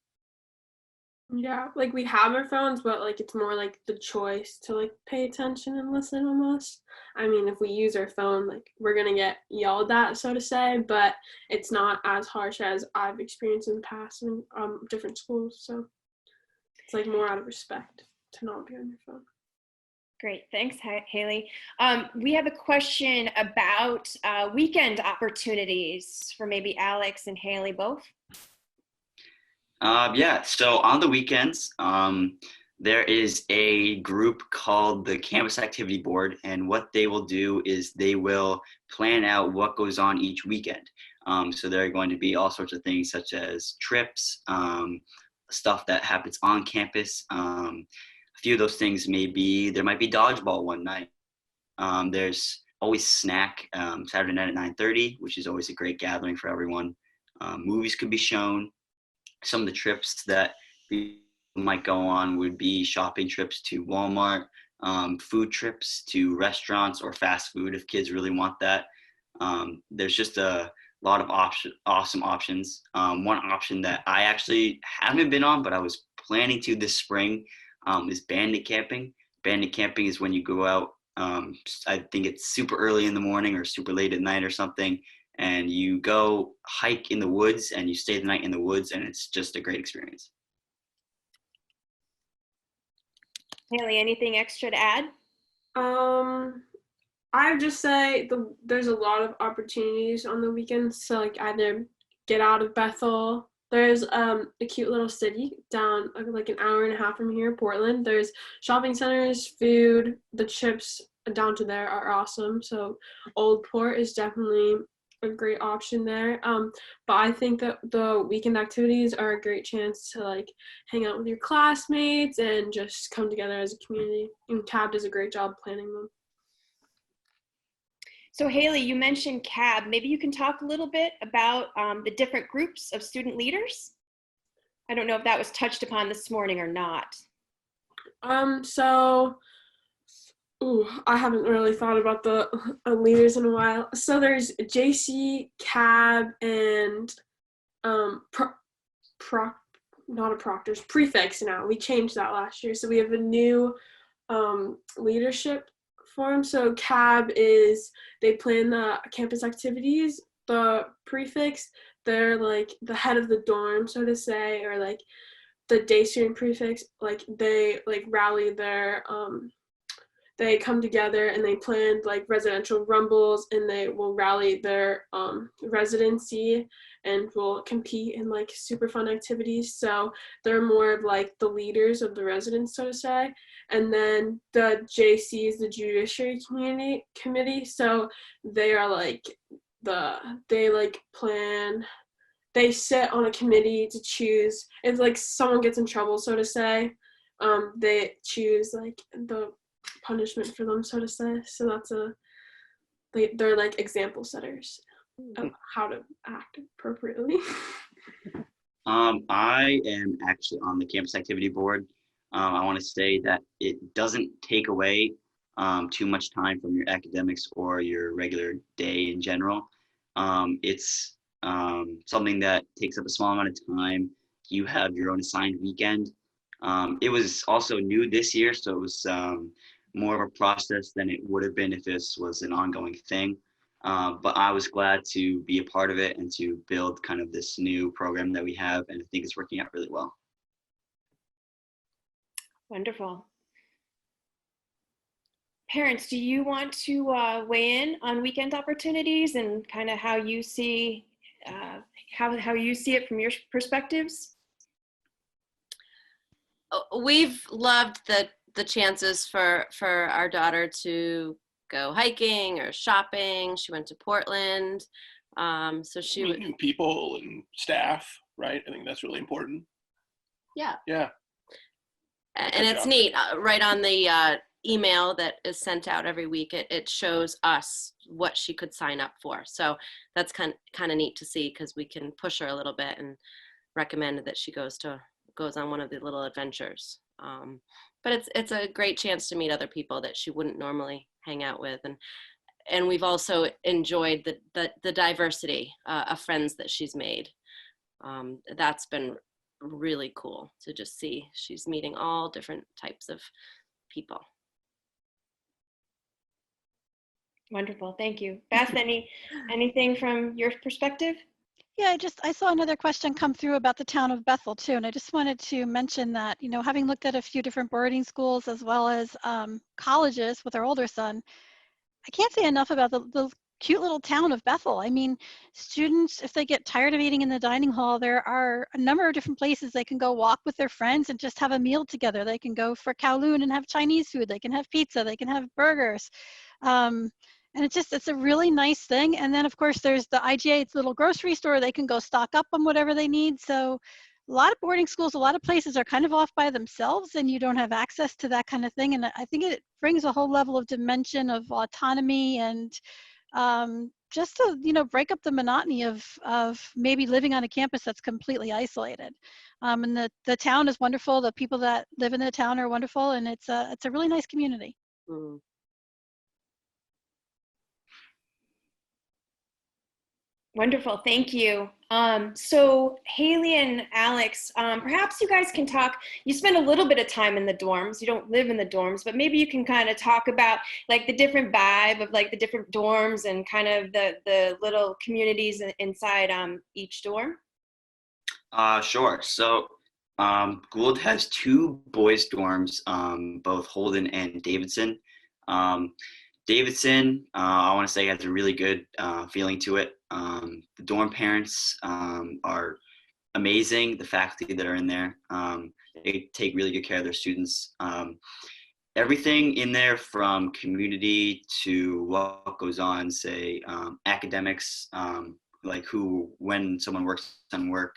Yeah, like we have our phones, but like it's more like the choice to like pay attention and listen almost. I mean, if we use our phone, like we're gonna get yelled at, so to say, but it's not as harsh as I've experienced in the past in different schools. So it's like more out of respect to not be on your phone. Great, thanks, Haley. We have a question about weekend opportunities for maybe Alex and Haley both. Yeah, so on the weekends, there is a group called the Campus Activity Board, and what they will do is they will plan out what goes on each weekend. So there are going to be all sorts of things such as trips, stuff that happens on campus. A few of those things there might be dodgeball one night. There's always snack Saturday night at 9:30, which is always a great gathering for everyone. Movies could be shown. Some of the trips that we might go on would be shopping trips to Walmart, food trips to restaurants or fast food if kids really want that. There's just a lot of awesome options. One option that I actually haven't been on, but I was planning to this spring, is bandit camping. Bandit camping is when you go out, I think it's super early in the morning or super late at night or something, and you go hike in the woods and you stay the night in the woods, and it's just a great experience. Haley, anything extra to add? I would just say there's a lot of opportunities on the weekends to like either get out of Bethel. There's a cute little city down like an hour and a half from here, Portland. There's shopping centers, food, the trips down to there are awesome. So Old Port is definitely a great option there. But I think that the weekend activities are a great chance to like hang out with your classmates and just come together as a community. And CAB does a great job planning them. So Haley, you mentioned CAB. Maybe you can talk a little bit about the different groups of student leaders. I don't know if that was touched upon this morning or not. So Ooh, I haven't really thought about the leaders in a while. So there's JC, Cab, and not a proctor's prefix now. We changed that last year, so we have a new leadership form. So Cab is, they plan the campus activities. The prefix, they're like the head of the dorm, so to say, or like the day student prefix, like they like rally their they come together and they plan like residential rumbles, and they will rally their residency and will compete in like super fun activities. So they're more of like the leaders of the residents, so to say. And then the JC is the Judiciary Committee. So they are like they like plan, they sit on a committee to choose if like someone gets in trouble, so to say. They choose like the punishment for them, so to say. So that's they're like example setters of how to act appropriately. I am actually on the campus activity board. I want to say that it doesn't take away too much time from your academics or your regular day in general. It's something that takes up a small amount of time. You have your own assigned weekend. It was also new this year, so it was more of a process than it would have been if this was an ongoing thing. But I was glad to be a part of it and to build kind of this new program that we have, and I think it's working out really well. Wonderful. Parents, do you want to weigh in on weekend opportunities and kind of how you see how you see it from your perspectives? We've loved the chances for our daughter to go hiking or shopping. She went to Portland, so she Meet new people and staff, right? I think that's really important. Yeah. Yeah. And it's neat, right on the email that is sent out every week, it shows us what she could sign up for. So that's kind of neat to see, because we can push her a little bit and recommend that she goes on one of the little adventures. But it's a great chance to meet other people that she wouldn't normally hang out with, and we've also enjoyed the diversity of friends that she's made. That's been really cool to just see. She's meeting all different types of people. Wonderful, thank you. Beth, anything from your perspective? Yeah, I saw another question come through about the town of Bethel too, and I just wanted to mention that, having looked at a few different boarding schools as well as colleges with our older son, I can't say enough about the cute little town of Bethel. I mean, students, if they get tired of eating in the dining hall, there are a number of different places they can go walk with their friends and just have a meal together. They can go for Kowloon and have Chinese food. They can have pizza. They can have burgers. And it's a really nice thing. And then, of course, there's the IGA, it's a little grocery store. They can go stock up on whatever they need. So a lot of boarding schools, a lot of places are kind of off by themselves, and you don't have access to that kind of thing. And I think it brings a whole level of dimension of autonomy and just to, break up the monotony of maybe living on a campus that's completely isolated. And the town is wonderful. The people that live in the town are wonderful, and it's a really nice community. Mm. Wonderful, thank you. So Haley and Alex, perhaps you guys can talk, you spend a little bit of time in the dorms, you don't live in the dorms, but maybe you can kind of talk about like the different vibe of like the different dorms and kind of the little communities inside each dorm. Sure. So Gould has two boys' dorms, both Holden and Davidson. Davidson, I want to say, has a really good feeling to it. The dorm parents are amazing. The faculty that are in there, they take really good care of their students. Everything in there, from community to what goes on, say academics, like when someone works on work,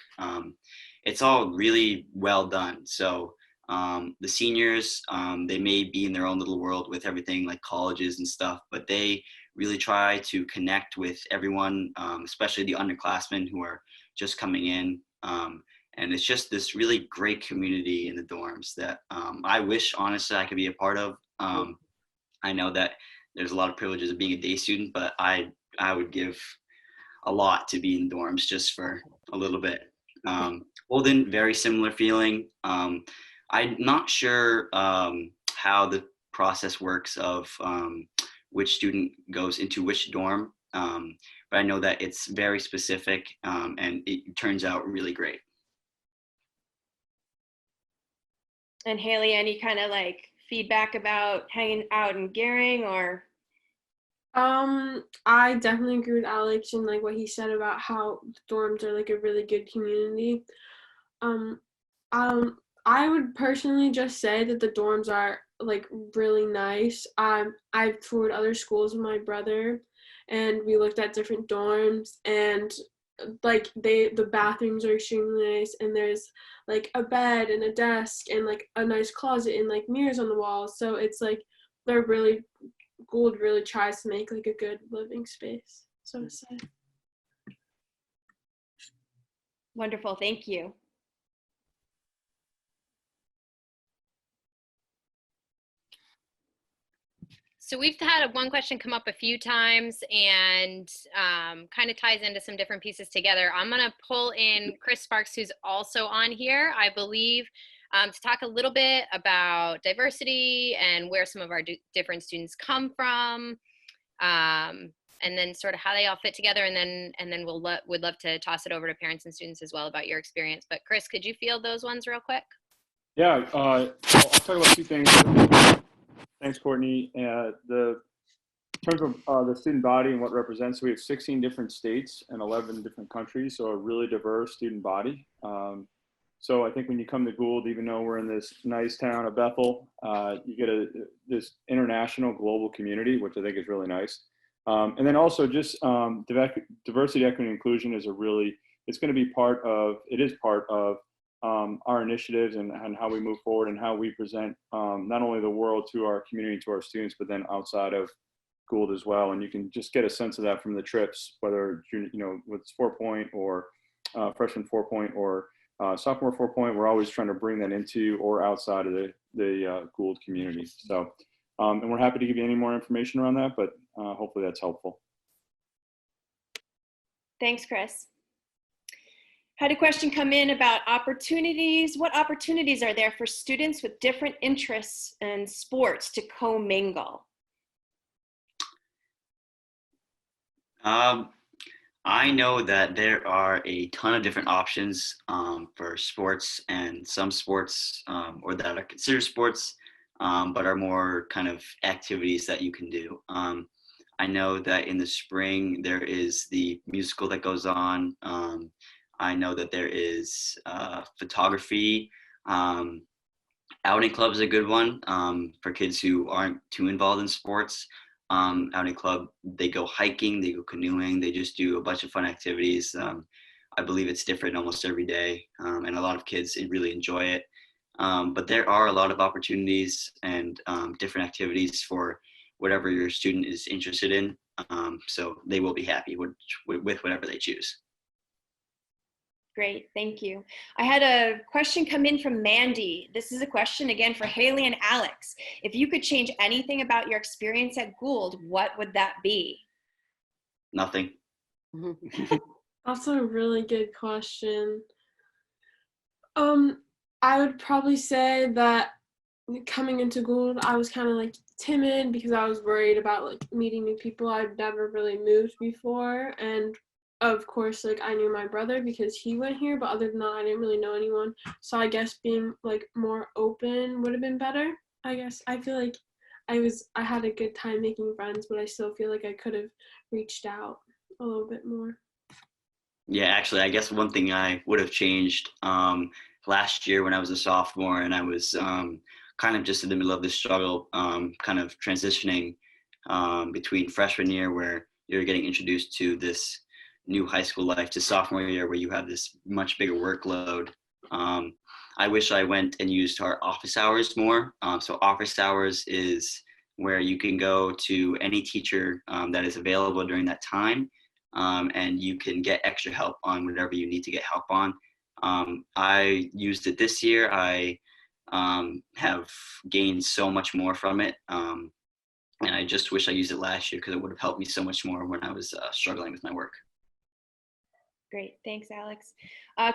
it's all really well done. So the seniors, they may be in their own little world with everything like colleges and stuff, but they really try to connect with everyone, especially the underclassmen who are just coming in. And it's just this really great community in the dorms that I wish, honestly, I could be a part of. I know that there's a lot of privileges of being a day student, but I would give a lot to be in dorms just for a little bit. Holden, very similar feeling. I'm not sure how the process works of which student goes into which dorm, but I know that it's very specific and it turns out really great. And Haley, any kind of like feedback about hanging out in Gehring or? I definitely agree with Alex and like what he said about how dorms are like a really good community. Um, I would personally just say that the dorms are like really nice. I've toured other schools with my brother, and we looked at different dorms, and like the bathrooms are extremely nice, and there's like a bed and a desk and like a nice closet and like mirrors on the walls. So it's like they're really Gould really tries to make like a good living space, so to say. Wonderful, thank you. So we've had one question come up a few times and kind of ties into some different pieces together. I'm going to pull in Chris Sparks, who's also on here, I believe, to talk a little bit about diversity and where some of our different students come from, and then sort of how they all fit together. And then would love to toss it over to parents and students as well about your experience. But Chris, could you field those ones real quick? Yeah, I'll talk about two things. Thanks, Courtney. In terms of the student body and what it represents, we have 16 different states and 11 different countries, so a really diverse student body. So I think when you come to Gould, even though we're in this nice town of Bethel, you get this international global community, which I think is really nice. And then also just diversity, equity, and inclusion is it's going to be part of our initiatives and how we move forward and how we present not only the world to our community, to our students, but then outside of Gould as well. And you can just get a sense of that from the trips, whether, with 4-point or freshman 4-point or sophomore 4-point, we're always trying to bring that into or outside of the Gould community. So, and we're happy to give you any more information around that, but hopefully that's helpful. Thanks, Chris. Had a question come in about opportunities. What opportunities are there for students with different interests and sports to commingle? I know that there are a ton of different options for sports, and some sports or that are considered sports, but are more kind of activities that you can do. I know that in the spring there is the musical that goes on. I know that there is photography. Outing club is a good one for kids who aren't too involved in sports. Outing club, they go hiking, they go canoeing, they just do a bunch of fun activities. I believe it's different almost every day, and a lot of kids really enjoy it. But there are a lot of opportunities and different activities for whatever your student is interested in. So they will be happy with whatever they choose. Great, thank you. I had a question come in from Mandy. This is a question again for Haley and Alex. If you could change anything about your experience at Gould, what would that be? Nothing. That's a really good question. I would probably say that coming into Gould, I was kind of like timid because I was worried about like meeting new people. I'd never really moved before, and of course, like I knew my brother because he went here, but other than that, I didn't really know anyone. So I guess being like more open would have been better. I guess I feel like I had a good time making friends, but I still feel like I could have reached out a little bit more. Yeah, actually, I guess one thing I would have changed last year when I was a sophomore and I was kind of just in the middle of this struggle, kind of transitioning between freshman year where you're getting introduced to this new high school life to sophomore year where you have this much bigger workload. I wish I went and used our office hours more. So office hours is where you can go to any teacher that is available during that time, and you can get extra help on whatever you need to get help on. I used it this year. I have gained so much more from it. And I just wish I used it last year because it would have helped me so much more when I was struggling with my work. Great, thanks, Alex.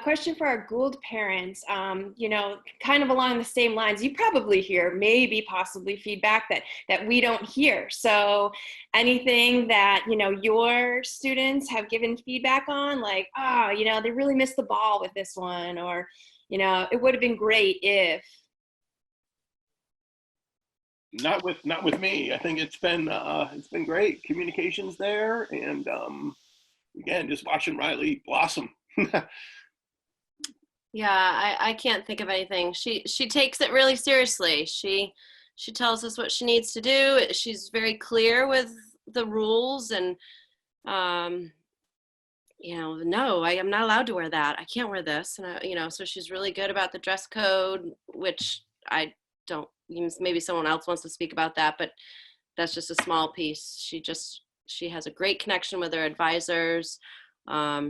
Question for our Gould parents, kind of along the same lines. You probably hear maybe possibly feedback that we don't hear. So anything that, your students have given feedback on, like, they really missed the ball with this one, or, it would have been great if. Not with me. I think it's been great. Communication's there, and again, just watching Riley blossom. Yeah, I can't think of anything. She takes it really seriously. She tells us what she needs to do. She's very clear with the rules, and no, I am not allowed to wear that. I can't wear this, and so she's really good about the dress code, which I don't. Maybe someone else wants to speak about that, but that's just a small piece. She has a great connection with her advisors.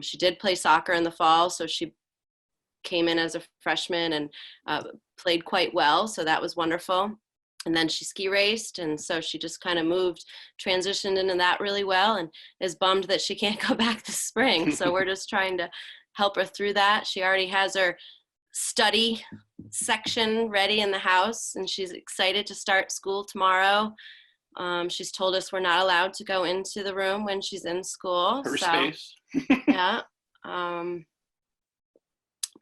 She did play soccer in the fall, so she came in as a freshman and played quite well, so that was wonderful. And then she ski raced, and so she just kind of transitioned into that really well, and is bummed that she can't go back this spring. So we're just trying to help her through that. She already has her study section ready in the house, and she's excited to start school tomorrow. She's told us we're not allowed to go into the room when she's in school. Her space. Yeah. But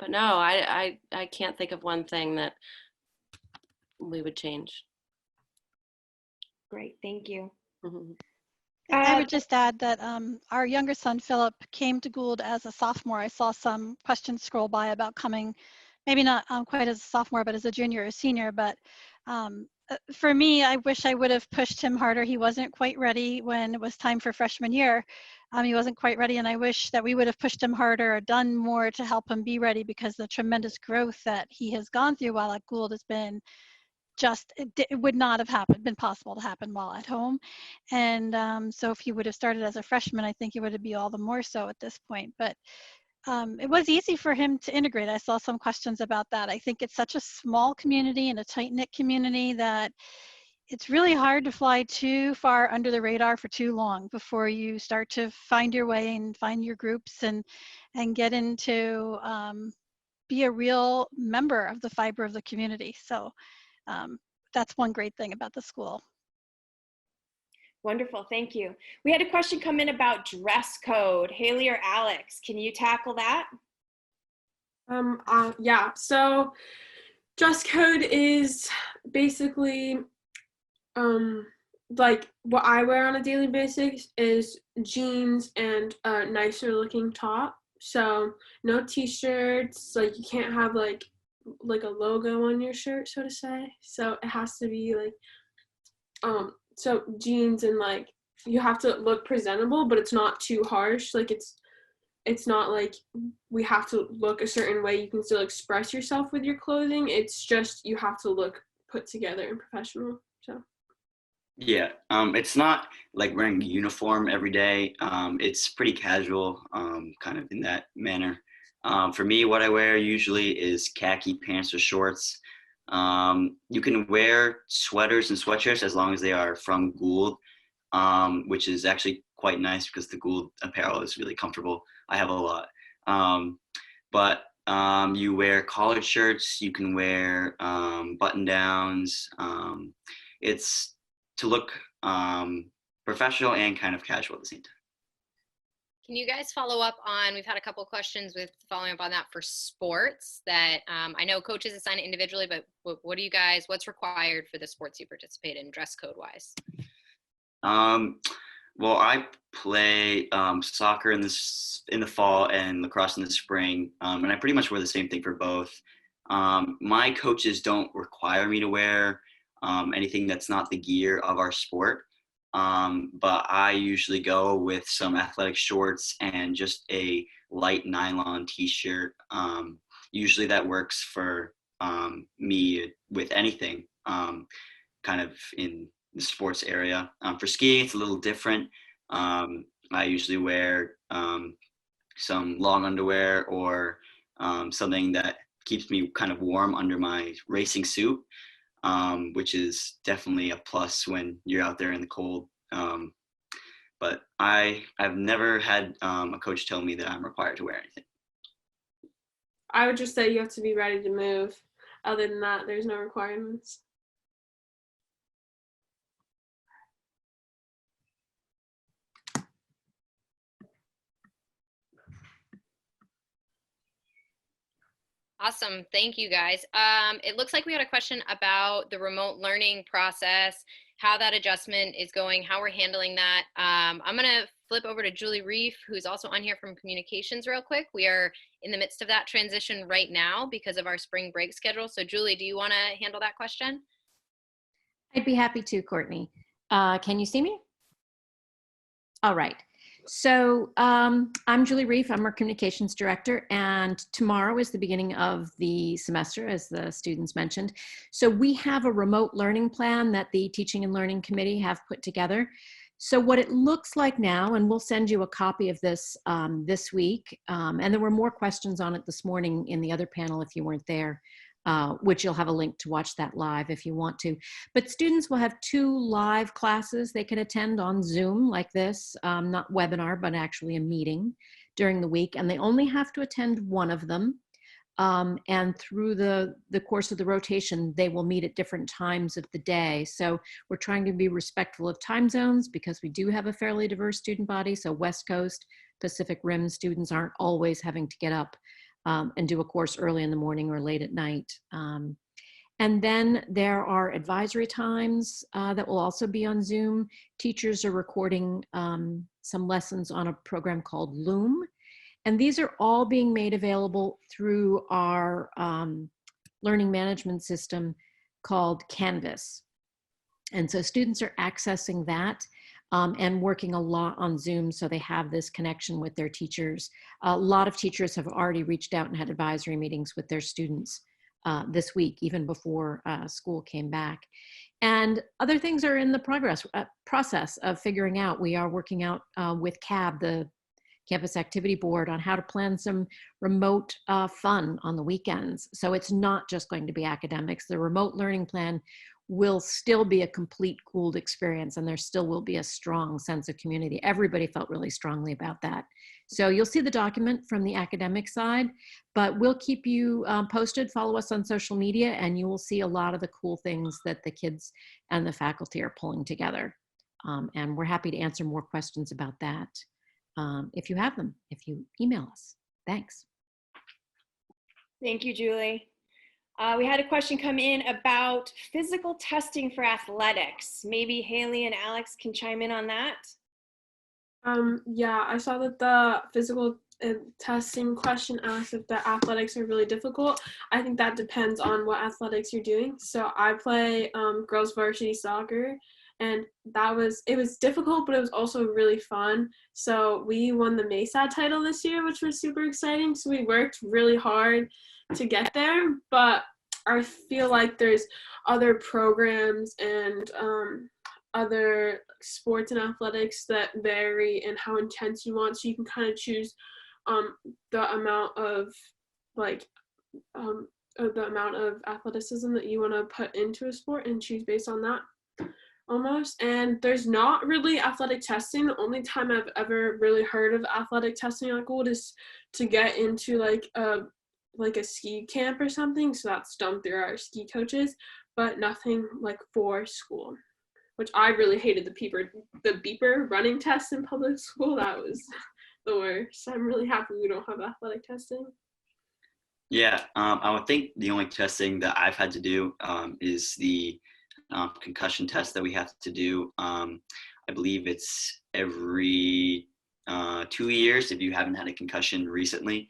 no, I can't think of one thing that we would change. Great, thank you. Mm-hmm. I would just add that our younger son, Philip, came to Gould as a sophomore. I saw some questions scroll by about coming, maybe not quite as a sophomore, but as a junior or senior. But for me, I wish I would have pushed him harder. He wasn't quite ready when it was time for freshman year. He wasn't quite ready, and I wish that we would have pushed him harder or done more to help him be ready, because the tremendous growth that he has gone through while at Gould has been it would not have been possible to happen while at home. And so if he would have started as a freshman, I think it would be all the more so at this point. But it was easy for him to integrate. I saw some questions about that. I think it's such a small community and a tight-knit community that it's really hard to fly too far under the radar for too long before you start to find your way and find your groups and get into be a real member of the fiber of the community. So that's one great thing about the school. Wonderful, thank you. We had a question come in about dress code. Haley or Alex, can you tackle that? Yeah, so dress code is basically like what I wear on a daily basis is jeans and a nicer looking top. So no t-shirts, like you can't have like a logo on your shirt, so to say. So it has to be like so jeans, and like you have to look presentable, but it's not too harsh. Like it's not like we have to look a certain way. You can still express yourself with your clothing. It's just you have to look put together and professional. So yeah, it's not like wearing a uniform every day. It's pretty casual, kind of in that manner. For me, what I wear usually is khaki pants or shorts. You can wear sweaters and sweatshirts as long as they are from Gould, which is actually quite nice because the Gould apparel is really comfortable. I have a lot. But you wear collared shirts, you can wear button downs. It's to look professional and kind of casual at the same time. Can you guys follow up on, we've had a couple of questions with following up on that for sports that I know coaches assign it individually, but what's required for the sports you participate in dress code wise? Well, I play soccer in the fall and lacrosse in the spring, and I pretty much wear the same thing for both. My coaches don't require me to wear anything that's not the gear of our sport. But I usually go with some athletic shorts and just a light nylon t-shirt. Usually that works for me with anything kind of in the sports area. For skiing, it's a little different. I usually wear some long underwear or something that keeps me kind of warm under my racing suit. which is definitely a plus when you're out there in the cold. But I've never had a coach tell me that I'm required to wear anything. I would just say you have to be ready to move. Other than that, there's no requirements. Awesome. Thank you, guys. It looks like we had a question about the remote learning process, how that adjustment is going, how we're handling that. I'm going to flip over to Julie Reef, who's also on here from communications real quick. We are in the midst of that transition right now because of our spring break schedule. So Julie, do you want to handle that question? I'd be happy to, Courtney. Can you see me? All right. So I'm Julie Reef. I'm our communications director, and tomorrow is the beginning of the semester, as the students mentioned. So we have a remote learning plan that the Teaching and Learning Committee have put together. So what it looks like now, and we'll send you a copy of this this week, and there were more questions on it this morning in the other panel if you weren't there, which you'll have a link to watch that live if you want to. But students will have 2 live classes they can attend on Zoom like this, not webinar, but actually a meeting during the week. And they only have to attend one of them. And through the course of the rotation, they will meet at different times of the day. So we're trying to be respectful of time zones because we do have a fairly diverse student body. So West Coast, Pacific Rim students aren't always having to get up and do a course early in the morning or late at night. And then there are advisory times that will also be on Zoom. Teachers are recording some lessons on a program called Loom. And these are all being made available through our learning management system called Canvas. And so students are accessing that and working a lot on Zoom, so they have this connection with their teachers. A lot of teachers have already reached out and had advisory meetings with their students this week, even before school came back. And other things are in the process of figuring out. We are working out with CAB, the Campus Activity Board, on how to plan some remote fun on the weekends. So it's not just going to be academics. The remote learning plan will still be a complete Gould experience, and there still will be a strong sense of community. Everybody felt really strongly about that. So you'll see the document from the academic side, but we'll keep you posted. Follow us on social media, and you will see a lot of the cool things that the kids and the faculty are pulling together. And we're happy to answer more questions about that if you have them, if you email us. Thanks. Thank you, Julie. We had a question come in about physical testing for athletics. Maybe Haley and Alex can chime in on that. Yeah, I saw that the physical testing question asked if the athletics are really difficult. I think that depends on what athletics you're doing. So I play girls varsity soccer, and it was difficult, but it was also really fun. So we won the MESAD title this year, which was super exciting. So we worked really hard to get there, but I feel like there's other programs and other sports and athletics that vary in how intense you want, so you can kind of choose the amount of athleticism that you want to put into a sport and choose based on that almost. And there's not really athletic testing. The only time I've ever really heard of athletic testing at Gould is to get into like a ski camp or something, so that's done through our ski coaches, but nothing like for school, which I really hated. The beeper running test in public school, that was the worst. So I'm really happy we don't have athletic testing. Yeah, I would think the only testing that I've had to do is the concussion test that we have to do. I believe it's every 2 years if you haven't had a concussion recently.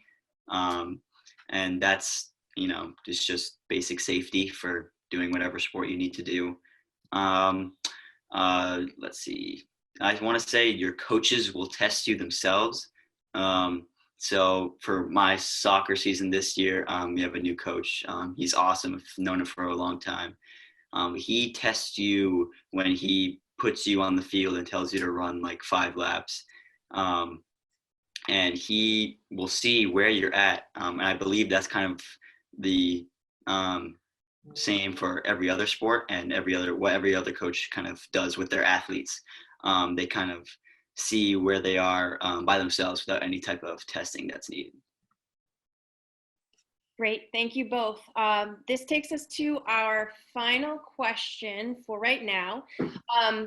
And that's, it's just basic safety for doing whatever sport you need to do. Let's see. I want to say your coaches will test you themselves. So for my soccer season this year, we have a new coach. He's awesome. I've known him for a long time. He tests you when he puts you on the field and tells you to run like 5 laps. And he will see where you're at. And I believe that's kind of the same for every other sport and what every other coach kind of does with their athletes. They kind of see where they are by themselves without any type of testing that's needed. Great, thank you both. This takes us to our final question for right now.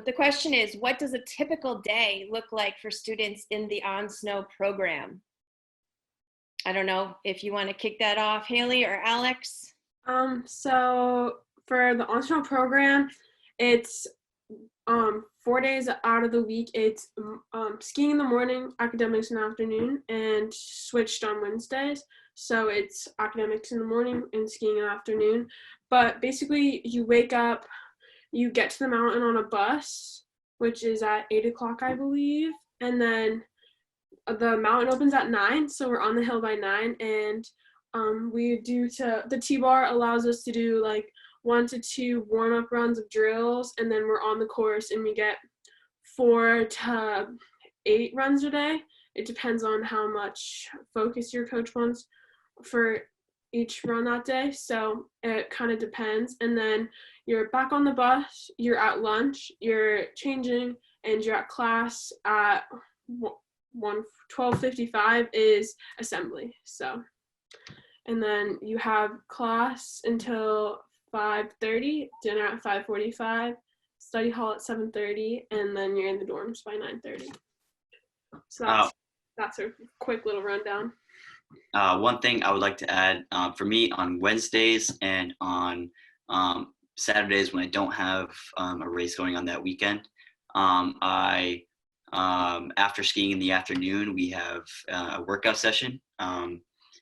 The question is, what does a typical day look like for students in the On Snow program? I don't know if you want to kick that off, Haley or Alex. So for the On Snow program, it's 4 days out of the week. It's skiing in the morning, academics in the afternoon, and switched on Wednesdays. So it's academics in the morning and skiing in the afternoon. But basically, you wake up, you get to the mountain on a bus, which is at 8 o'clock, I believe. And then the mountain opens at 9, so we're on the hill by 9. And the T-bar allows us to do like 1 to 2 warm-up runs of drills, and then we're on the course and we get 4 to 8 runs a day. It depends on how much focus your coach wants for each run that day, so it kind of depends. And then you're back on the bus, you're at lunch, you're changing, and you're at class at 12:55 is assembly. So, and then you have class until 5:30, dinner at 5:45, study hall at 7:30, and then you're in the dorms by 9:30. So that's a quick little rundown. One thing I would like to add, for me on Wednesdays and on Saturdays when I don't have a race going on that weekend, after skiing in the afternoon, we have a workout session,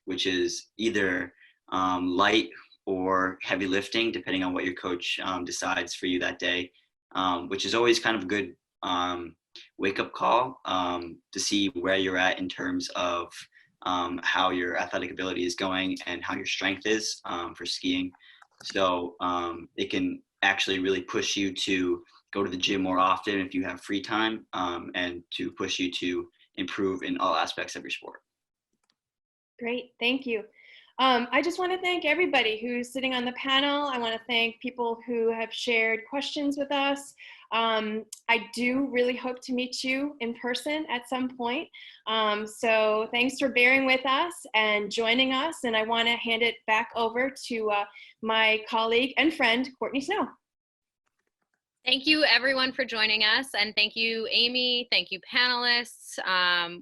which is either light or heavy lifting, depending on what your coach decides for you that day, which is always kind of a good wake-up call to see where you're at in terms of how your athletic ability is going and how your strength is for skiing. So it can actually really push you to go to the gym more often if you have free time, and to push you to improve in all aspects of your sport. Great, thank you. I just want to thank everybody who's sitting on the panel. I want to thank people who have shared questions with us. I do really hope to meet you in person at some point. So thanks for bearing with us and joining us. And I want to hand it back over to my colleague and friend, Courtney Snow. Thank you everyone for joining us, and thank you Amy, thank you panelists.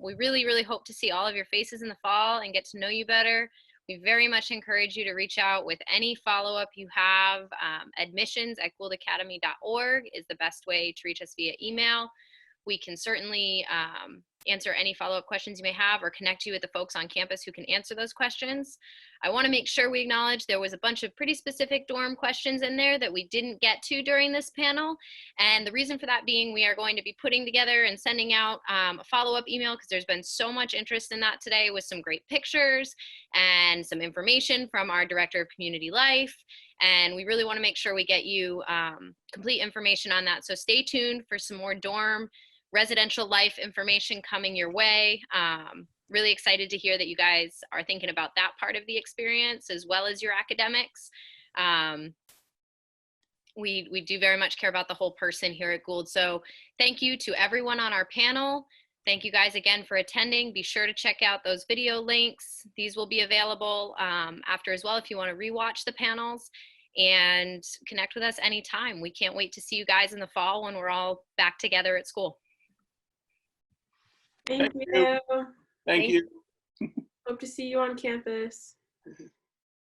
We really, really hope to see all of your faces in the fall and get to know you better. We very much encourage you to reach out with any follow-up you have. Admissions@gouldacademy.org is the best way to reach us via email. We can certainly answer any follow-up questions you may have or connect you with the folks on campus who can answer those questions. I want to make sure we acknowledge there was a bunch of pretty specific dorm questions in there that we didn't get to during this panel. And the reason for that being we are going to be putting together and sending out a follow-up email because there's been so much interest in that today with some great pictures and some information from our Director of Community Life. And we really want to make sure we get you complete information on that. So stay tuned for some more dorm residential life information coming your way. Really excited to hear that you guys are thinking about that part of the experience as well as your academics. We do very much care about the whole person here at Gould. So thank you to everyone on our panel. Thank you guys again for attending. Be sure to check out those video links. These will be available after as well if you want to rewatch the panels, and connect with us anytime. We can't wait to see you guys in the fall when we're all back together at school. Thank you. Thank you. Hope to see you on campus.